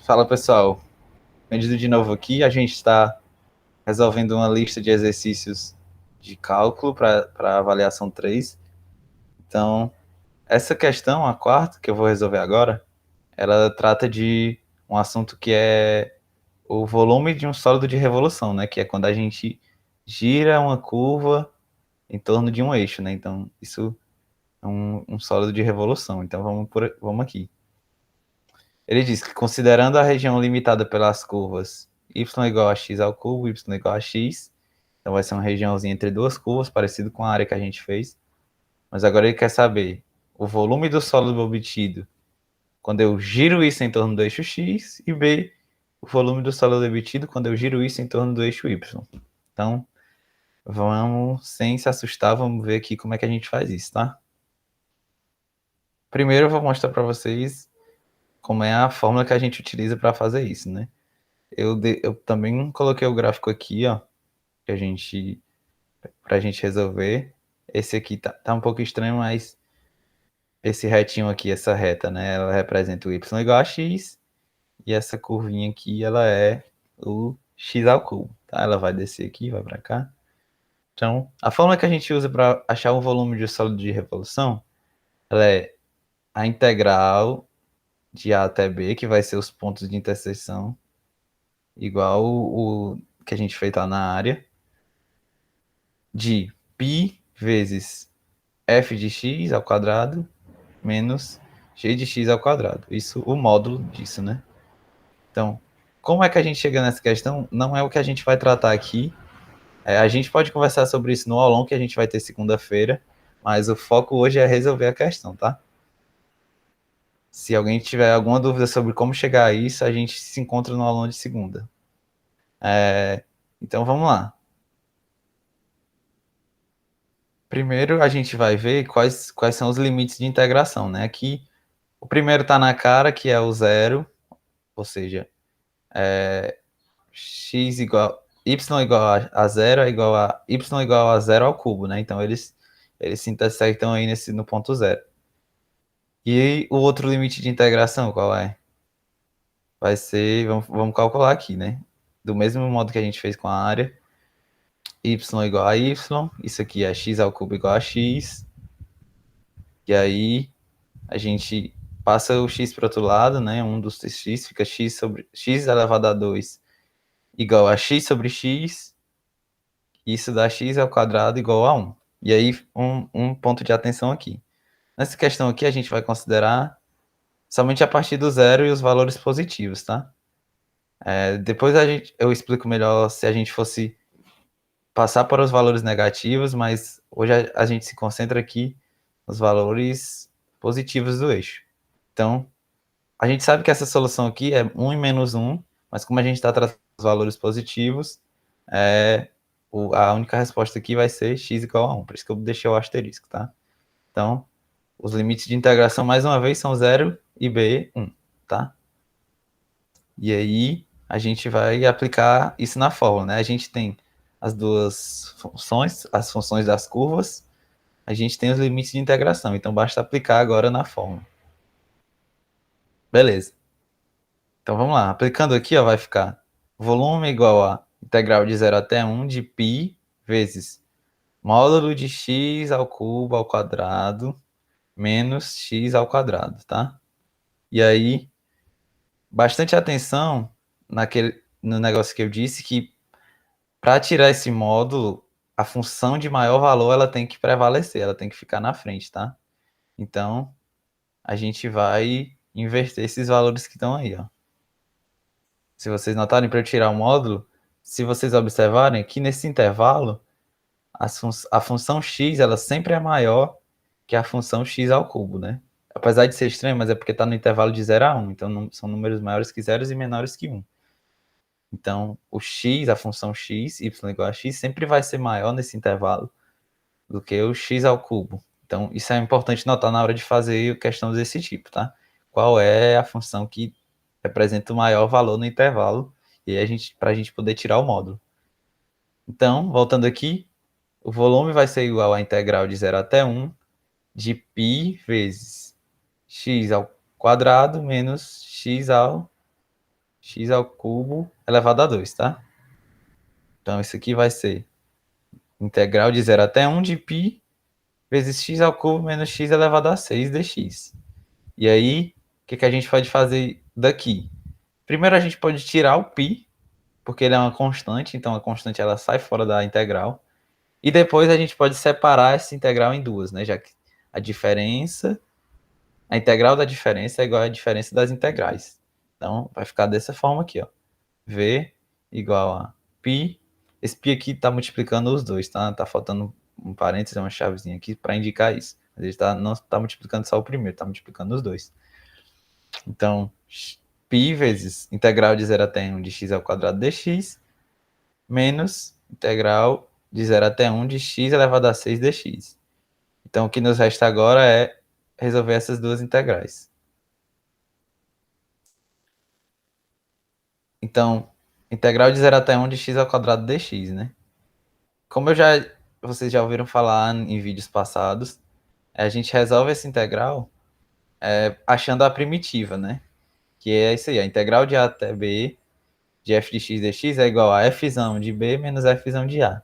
Fala pessoal, bem-vindo de novo aqui. A gente está resolvendo uma lista de exercícios de cálculo para avaliação 3. Então, essa questão, a quarta, que eu vou resolver agora, ela trata de um assunto que é o volume de um sólido de revolução, né? Que é quando a gente gira uma curva em torno de um eixo, né? Então, isso é um sólido de revolução. Então, vamos aqui. Ele diz que, considerando a região limitada pelas curvas y igual a x ao cubo, y igual a x, então vai ser uma regiãozinha entre duas curvas, parecido com a área que a gente fez. Mas agora ele quer saber o volume do sólido obtido quando eu giro isso em torno do eixo x, e b, o volume do sólido obtido quando eu giro isso em torno do eixo y. Então, vamos, sem se assustar, vamos ver aqui como é que a gente faz isso, tá? Primeiro eu vou mostrar para vocês como é a fórmula que a gente utiliza para fazer isso, né? Eu também coloquei o gráfico aqui, ó, que pra gente resolver. Esse aqui tá um pouco estranho, mas esse retinho aqui, essa reta, né, ela representa o y igual a x, e essa curvinha aqui, ela é o x ao cubo, tá? Ela vai descer aqui, vai para cá. Então, a fórmula que a gente usa para achar o volume de sólido de revolução, ela é a integral de A até B, que vai ser os pontos de interseção, igual o que a gente fez lá na área, de π vezes f de x ao quadrado menos g de x ao quadrado. Isso, o módulo disso, né? Então, como é que a gente chega nessa questão? Não é o que a gente vai tratar aqui. A gente pode conversar sobre isso no aulão que a gente vai ter segunda-feira, mas o foco hoje é resolver a questão, tá? Se alguém tiver alguma dúvida sobre como chegar a isso, a gente se encontra no aulão de segunda. Então, vamos lá. Primeiro, a gente vai ver quais são os limites de integração, né? Aqui, o primeiro está na cara, que é o zero, ou seja, x igual, y igual a zero é igual a y igual a zero ao cubo, né? Então, eles se intersectam aí no ponto zero. E o outro limite de integração, qual é? Vai ser, vamos calcular aqui, né? Do mesmo modo que a gente fez com a área, y igual a y, isso aqui é x ao cubo igual a x, e aí a gente passa o x para o outro lado, né? Um dos x fica x sobre x elevado a 2 igual a x sobre x, isso dá x ao quadrado igual a 1. E aí, um ponto de atenção aqui. Nessa questão aqui, a gente vai considerar somente a partir do zero e os valores positivos, tá? Depois eu explico melhor se a gente fosse passar para os valores negativos, mas hoje a gente se concentra aqui nos valores positivos do eixo. Então, a gente sabe que essa solução aqui é 1 e menos 1, mas como a gente está tratando os valores positivos, a única resposta aqui vai ser x igual a 1, por isso que eu deixei o asterisco, tá? Então, os limites de integração, mais uma vez, são 0 e b, 1, tá? E aí, a gente vai aplicar isso na fórmula, né? A gente tem as duas funções, as funções das curvas, a gente tem os limites de integração, então basta aplicar agora na fórmula. Beleza. Então vamos lá, aplicando aqui, ó, vai ficar volume igual a integral de 0 até 1 de π vezes módulo de x ao cubo ao quadrado menos x ao quadrado, tá? E aí, bastante atenção no negócio que eu disse, que para tirar esse módulo, a função de maior valor ela tem que prevalecer, ela tem que ficar na frente, tá? Então, a gente vai inverter esses valores que estão aí, ó. Se vocês notarem, para eu tirar o módulo, se vocês observarem, aqui nesse intervalo, a função x ela sempre é maior que a função x ao cubo, né? Apesar de ser estranho, mas é porque está no intervalo de 0 a 1, então são números maiores que 0 e menores que 1. Então, o x, a função x, y igual a x, sempre vai ser maior nesse intervalo do que o x ao cubo. Então, isso é importante notar na hora de fazer questões desse tipo, tá? Qual é a função que representa o maior valor no intervalo, e aí para a gente poder tirar o módulo. Então, voltando aqui, o volume vai ser igual à integral de 0 até 1 de π vezes x ao quadrado menos x ao x ao cubo elevado a 2, tá? Então, isso aqui vai ser integral de 0 até 1 de π vezes x ao cubo menos x elevado a 6 dx. E aí, o que a gente pode fazer daqui? Primeiro, a gente pode tirar o π, porque ele é uma constante, então a constante ela sai fora da integral. E depois a gente pode separar essa integral em duas, né? Já que a diferença, a integral da diferença é igual à diferença das integrais. Então, vai ficar dessa forma aqui, ó. V igual a π. Esse π aqui está multiplicando os dois, tá? Tá faltando um parênteses, uma chavezinha aqui para indicar isso. Mas ele não está multiplicando só o primeiro, está multiplicando os dois. Então, π vezes integral de 0 até 1 de x ao quadrado dx menos integral de 0 até 1 de x elevado a 6 dx. Então, o que nos resta agora é resolver essas duas integrais. Então, integral de 0 até 1 de x ao quadrado dx, né? Como vocês já ouviram falar em vídeos passados, a gente resolve essa integral achando a primitiva, né? Que é isso aí, a integral de a até b de f de x dx é igual a f de b menos f de a.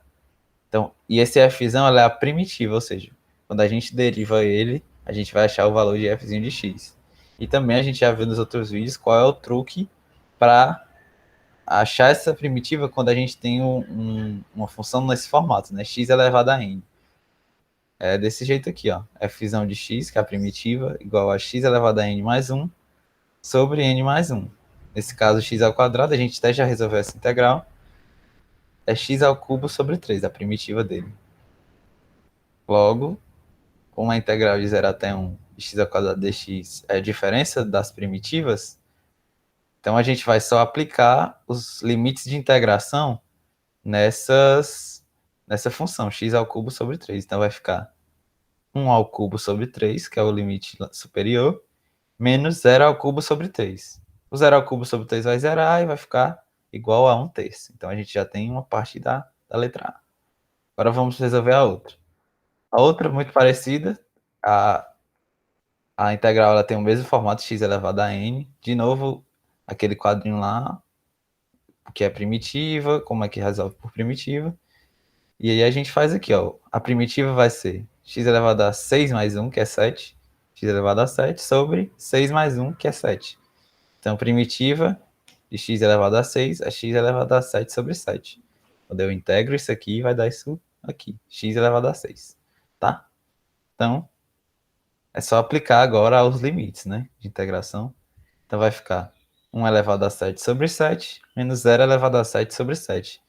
Então, e esse f ela é a primitiva, ou seja, quando a gente deriva ele, a gente vai achar o valor de f de x. E também a gente já viu nos outros vídeos qual é o truque para achar essa primitiva quando a gente tem uma função nesse formato, né? X elevado a n. É desse jeito aqui, ó. F de x, que é a primitiva, igual a x elevado a n mais 1 sobre n mais 1. Nesse caso, x ao quadrado, a gente até já resolveu essa integral. É x ao cubo sobre 3, a primitiva dele. Logo, como a integral de 0 até 1 de x ao quadrado dx é a diferença das primitivas, então a gente vai só aplicar os limites de integração nessa função, x ao cubo sobre 3. Então vai ficar 1 ao cubo sobre 3, que é o limite superior, menos 0 ao cubo sobre 3. O 0 ao cubo sobre 3 vai zerar e vai ficar igual a 1/3. Então a gente já tem uma parte da letra A. Agora vamos resolver a outra. A outra, muito parecida, a integral ela tem o mesmo formato, x elevado a n. De novo, aquele quadrinho lá, que é primitiva, como é que resolve por primitiva. E aí a gente faz aqui, ó. A primitiva vai ser x elevado a 6 mais 1, que é 7. X elevado a 7 sobre 6 mais 1, que é 7. Então, primitiva de x elevado a 6 é x elevado a 7 sobre 7. Quando eu integro isso aqui, vai dar isso aqui, x elevado a 6, tá? Então, é só aplicar agora os limites, né, de integração. Então, vai ficar 1 elevado a 7 sobre 7, menos 0 elevado a 7 sobre 7.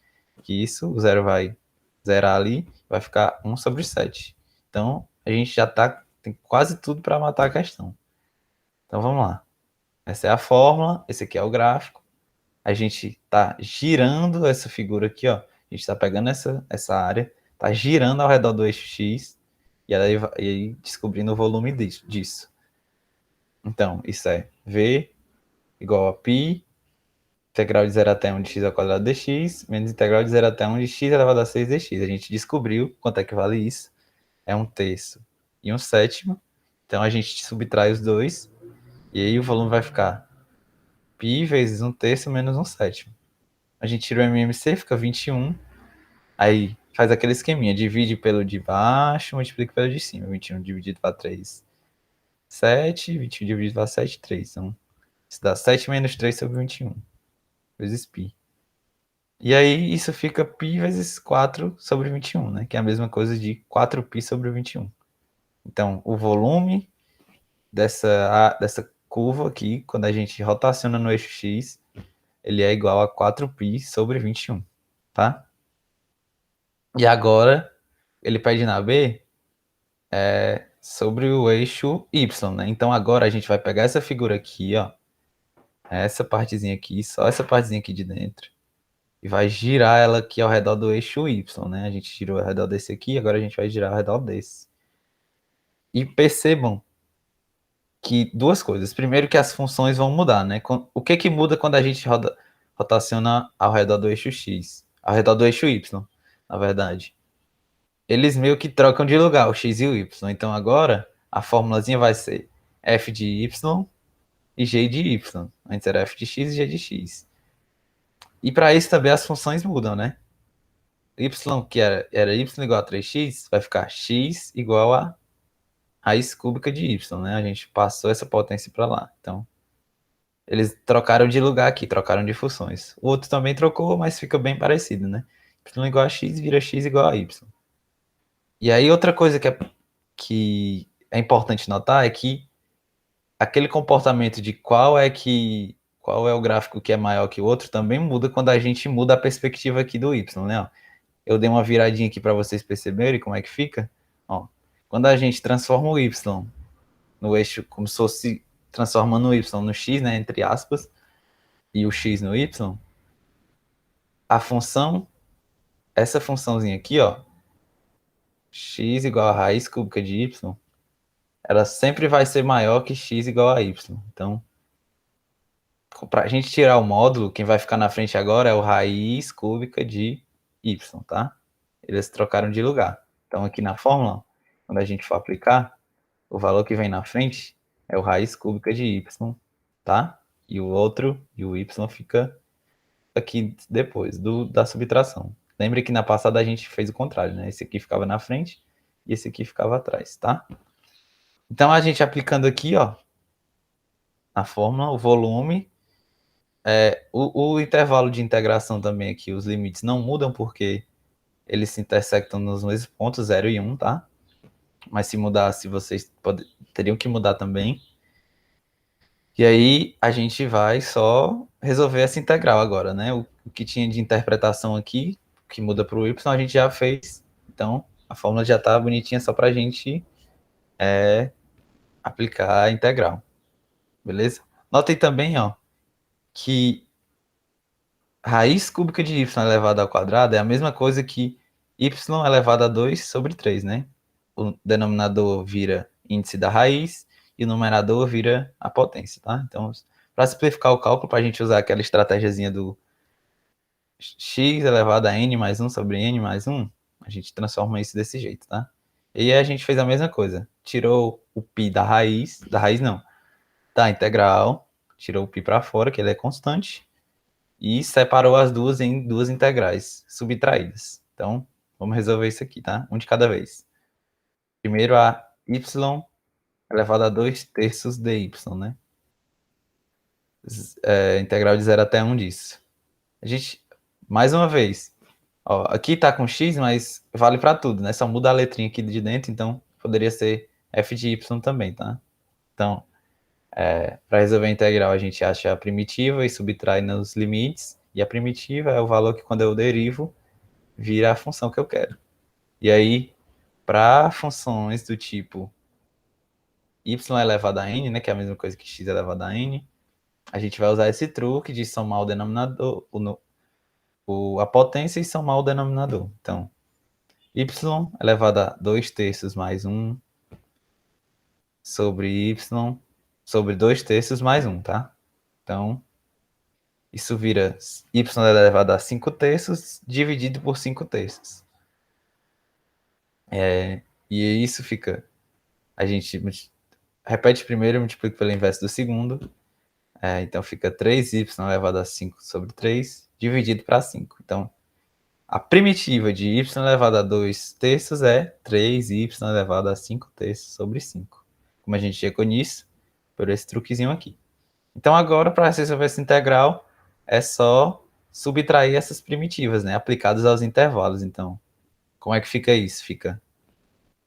Que isso, o zero vai zerar ali, vai ficar 1 sobre 7. Então, a gente já tem quase tudo para matar a questão. Então, vamos lá. Essa é a fórmula, esse aqui é o gráfico. A gente está girando essa figura aqui, ó. A gente está pegando essa área, está girando ao redor do eixo X, e aí descobrindo o volume disso. Então, isso é V igual a π, integral de 0 até 1 de x ao quadrado dx, menos integral de 0 até 1 de x elevado a 6 dx. A gente descobriu quanto é que vale isso. É 1/3 e 1/7. Então, a gente subtrai os dois, e aí o volume vai ficar π vezes 1/3 menos 1/7. A gente tira o MMC, fica 21. Aí faz aquele esqueminha, divide pelo de baixo, multiplica pelo de cima. 21 dividido para 3, 7. 21 dividido para 7, 3. Então, isso dá 7 menos 3 sobre 21, vezes π. E aí, isso fica π vezes 4 sobre 21, né? Que é a mesma coisa de 4π sobre 21. Então, o volume dessa curva aqui, quando a gente rotaciona no eixo X, ele é igual a 4π sobre 21, tá? E agora, ele pede na B sobre o eixo Y, né? Então, agora a gente vai pegar essa figura aqui, ó, essa partezinha aqui, só essa partezinha aqui de dentro, e vai girar ela aqui ao redor do eixo Y, né? A gente girou ao redor desse aqui, agora a gente vai girar ao redor desse. E percebam que duas coisas. Primeiro que as funções vão mudar, né? O que muda quando a gente rotaciona ao redor do eixo X? Ao redor do eixo Y, na verdade. Eles meio que trocam de lugar, o X e o Y. Então agora a formulazinha vai ser f de Y e g de Y. Antes era f de x e g de x. E para isso também as funções mudam, né? Y, que era y igual a 3x, vai ficar x igual a raiz cúbica de y, né? A gente passou essa potência para lá. Então, eles trocaram de lugar aqui, trocaram de funções. O outro também trocou, mas fica bem parecido, né? Y igual a x vira x igual a y. E aí outra coisa que é importante notar é que aquele comportamento de qual é o gráfico que é maior que o outro também muda quando a gente muda a perspectiva aqui do y, né? Eu dei uma viradinha aqui para vocês perceberem como é que fica. Ó, quando a gente transforma o y no eixo, como se fosse transformando o y no x, né, entre aspas, e o x no y, a função, essa funçãozinha aqui, ó, x igual a raiz cúbica de y, ela sempre vai ser maior que x igual a y. Então, para a gente tirar o módulo, quem vai ficar na frente agora é o raiz cúbica de y, tá? Eles trocaram de lugar. Então, aqui na fórmula, quando a gente for aplicar, o valor que vem na frente é o raiz cúbica de y, tá? E o outro, e o y fica aqui depois da subtração. Lembre que na passada a gente fez o contrário, né? Esse aqui ficava na frente e esse aqui ficava atrás, tá? Então a gente aplicando aqui, ó, a fórmula, o volume, o intervalo de integração também aqui, os limites não mudam porque eles se intersectam nos mesmos pontos, 0 e 1, tá? Mas se mudasse, vocês teriam que mudar também. E aí a gente vai só resolver essa integral agora, né? O que tinha de interpretação aqui, que muda para o y, a gente já fez. Então a fórmula já está bonitinha só para a gente aplicar a integral. Beleza? Notem também, ó, que raiz cúbica de y elevado ao quadrado é a mesma coisa que y elevado a 2 sobre 3, né? O denominador vira índice da raiz e o numerador vira a potência, tá? Então, para simplificar o cálculo, para a gente usar aquela estratégiazinha do x elevado a n mais 1 sobre n mais 1, a gente transforma isso desse jeito, tá? E aí a gente fez a mesma coisa. Tirou o π da raiz não, da integral, tirou o π para fora, que ele é constante, e separou as duas em duas integrais subtraídas. Então, vamos resolver isso aqui, tá? Um de cada vez. Primeiro a y elevado a 2 terços dy, né? Integral de 0 até 1 disso. A gente, mais uma vez, ó, aqui tá com x, mas vale para tudo, né? Só muda a letrinha aqui de dentro, então poderia ser f de y também, tá? Então, para resolver a integral, a gente acha a primitiva e subtrai nos limites, e a primitiva é o valor que, quando eu derivo, vira a função que eu quero. E aí, para funções do tipo y elevado a n, né, que é a mesma coisa que x elevado a n, a gente vai usar esse truque de somar o denominador, a potência e somar o denominador. Então, y elevado a 2 terços mais 1 sobre y sobre 2 terços mais 1, tá? Então, isso vira y elevado a 5 terços dividido por 5 terços. E isso fica... A gente repete primeiro e multiplica pelo inverso do segundo. Então fica 3y elevado a 5 sobre 3 dividido para 5. Então, a primitiva de y elevado a 2 terços é 3y elevado a 5 terços sobre 5. Como a gente chegou nisso? Por esse truquezinho aqui. Então agora, para resolver essa integral, é só subtrair essas primitivas, né? Aplicadas aos intervalos. Então, como é que fica isso? Fica...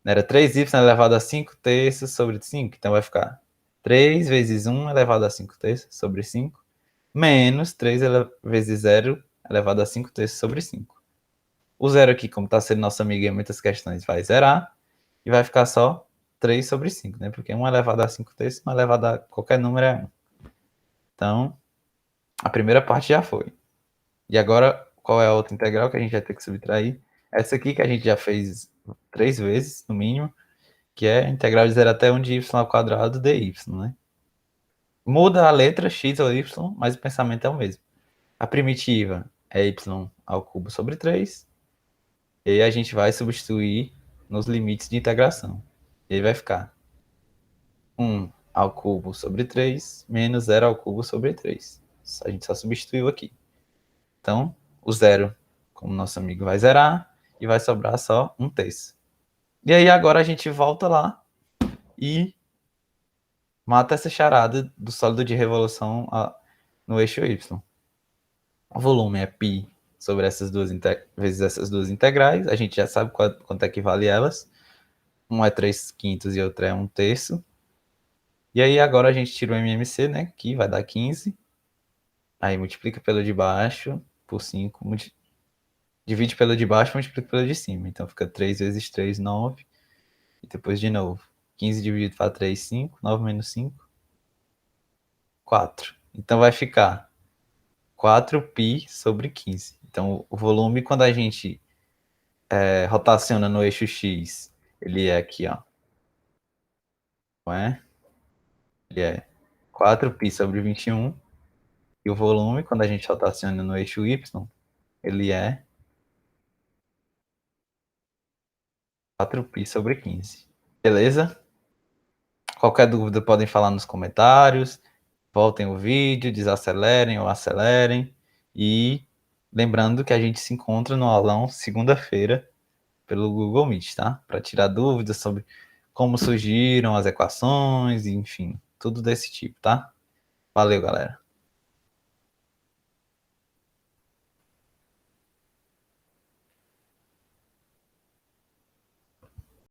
Era 3y elevado a 5 terços sobre 5. Então vai ficar 3 vezes 1 elevado a 5 terços sobre 5, menos 3 vezes 0 elevado a 5 terços sobre 5. O zero aqui, como está sendo nosso amigo em muitas questões, vai zerar e vai ficar só 3 sobre 5, né? Porque 1 elevado a 5 terços, 1 elevado a qualquer número é 1. Então, a primeira parte já foi. E agora, qual é a outra integral que a gente vai ter que subtrair? Essa aqui que a gente já fez 3 vezes, no mínimo, que é a integral de 0 até 1 de y ao quadrado dy, né? Muda a letra x ou y, mas o pensamento é o mesmo. A primitiva é y ao cubo sobre 3, e aí a gente vai substituir nos limites de integração. E aí vai ficar 1 ao cubo sobre 3 menos 0 ao cubo sobre 3. A gente só substituiu aqui. Então, o zero, como nosso amigo vai zerar, e vai sobrar só 1/3. E aí agora a gente volta lá e mata essa charada do sólido de revolução no eixo Y. O volume é π sobre essas duas vezes essas duas integrais. A gente já sabe quanto é que vale elas. Um é 3/5 e outro é 1/3. E aí agora a gente tira o MMC, né? Que vai dar 15. Aí multiplica pelo de baixo por 5. Divide pelo de baixo, multiplica pelo de cima. Então fica 3 vezes 3, 9. E depois de novo. 15 dividido para 3, 5. 9 menos 5, 4. Então vai ficar 4π sobre 15. Então o volume, quando a gente rotaciona no eixo X, ele é aqui, ó. Não é? Ele é 4π sobre 21. E o volume, quando a gente rotaciona no eixo Y, ele é 4π sobre 15. Beleza? Qualquer dúvida podem falar nos comentários. Voltem o vídeo, desacelerem ou acelerem. E lembrando que a gente se encontra no aulão segunda-feira pelo Google Meet, tá? Para tirar dúvidas sobre como surgiram as equações, enfim, tudo desse tipo, tá? Valeu, galera.